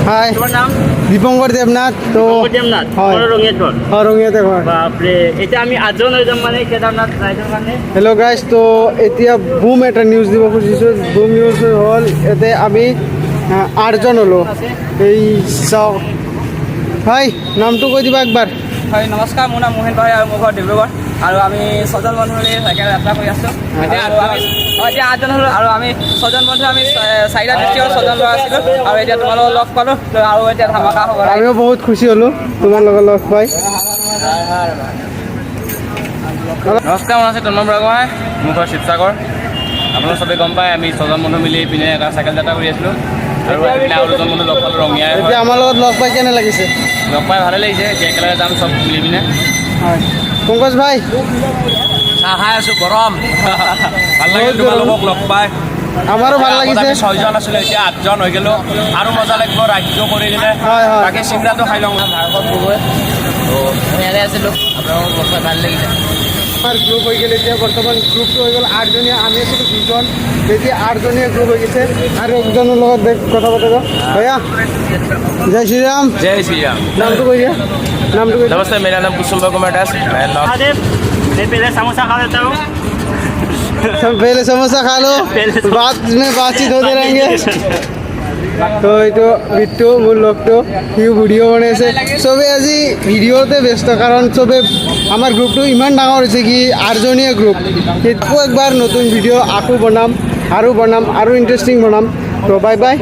হাই তোমাৰ নাম দীপঙ্কৰ দেৱনাথ তো দেৱনাথ হয়। ৰঙিয়াত ঘৰ ৰঙিয়াতে ঘৰ বাপৰে এতিয়া আমি 8জন হৈ যাম মানে কেদাৰনাথ ৰাইডৰ কাৰণে হেল্ল' গাইজ তো এতিয়া বুম এটা নিউজ দিব খুজিছোঁ বুম নিউজ হ'ল ইয়াতে আমি 8জন হ'লোঁ এই চাওক হয় নামটো কৈ দিবা একবাৰ হয় নমস্কাৰ মোৰ নাম মোহেন ভাই আৰু মোৰ ঘৰ ডিব্ৰুগড় আৰু আমি 6জন বন্ধু মিলি চাইকেল যাত্ৰা কৰি আছোঁ এতিয়া 8জন হ'লোঁ আৰু আমি 6জন বন্ধু আমি 4টা ডিষ্ট্ৰিক্টৰ 6জন ল'ৰা আছিলোঁ আৰু এতিয়া তোমালোকক লগ পালোঁ আৰু এতিয়া ধামাকা হ'ব আমিও বহুত খুচি হ'লোঁ তোমাৰ লগত লগ পাই নমস্কাৰ মই আছোঁ তন্ময় বুঢ়াগোহাঁই মোৰ ঘৰ শিৱসাগৰ আপোনালোক চবেই গম পায় আমি 6জন বন্ধু মিলি পিনে এটা চাইকেল যাত্ৰা কৰি আছিলোঁ আৰু এইপিনে আৰু দুজন বন্ধু লগ পালোঁ ৰঙিয়াই এতিয়া আমাৰ লগত লগ পাই কেনে লাগিছে লগ পাই ভালে লাগিছে এতিয়া একেলগে যাম চব মিলি পিনে হয় পংকজ ভাই চাহ খাই আছোঁ গৰম ভাল লাগিল বহুত গৰম। তোমালোকক লগ পাই আমাৰো ভাল লাগিছে আমি 6জন আছিলোঁ এতিয়া 8জন হৈ গ'লোঁ আৰু মজা লাগিব ৰাইডটো কৰি কিনে হয়, হয়। তাকে চিংৰাটো খাই লওঁ ভাৰতত গৈ তো ইয়াতে আছিলোঁ আপোনালোকক লগ পাই ভাল লাগিছে আমাৰ গ্ৰুপ হৈ গ'ল এতিয়া বৰ্তমান গ্ৰুপটো হৈ গ'ল 8জনীয়া আমি আছিলোঁ 2জন এতিয়া 8জনীয়া গ্ৰুপ হৈ গৈছে আৰু একজনৰ লগত কথা পাতিব ভয়া জয় শ্ৰীৰাম जय श्री राम नामটো কৈ দিয়া नामটো কৈ দিয়া नमस्ते मेरा नाम कुसुम्बा कुमार दास मैं महादेव मैं पहले समोसा खा लेता हूँ पहले समोसा खा लो बाद में बातचीत होते रहेंगे তো এইটো বিট্টু মোৰ লগটো সিও ভিডিঅ' বনাইছে চবে আজি ভিডিঅ'তে ব্যস্ত কাৰণ চবে আমাৰ গ্ৰুপটো ইমান ডাঙৰ হৈছে কি 8জনীয়া গ্ৰুপ সেইটো একবাৰ নতুন ভিডিঅ' আকৌ বনাম আৰু ইণ্টাৰেষ্টিং বনাম তো বাই বাই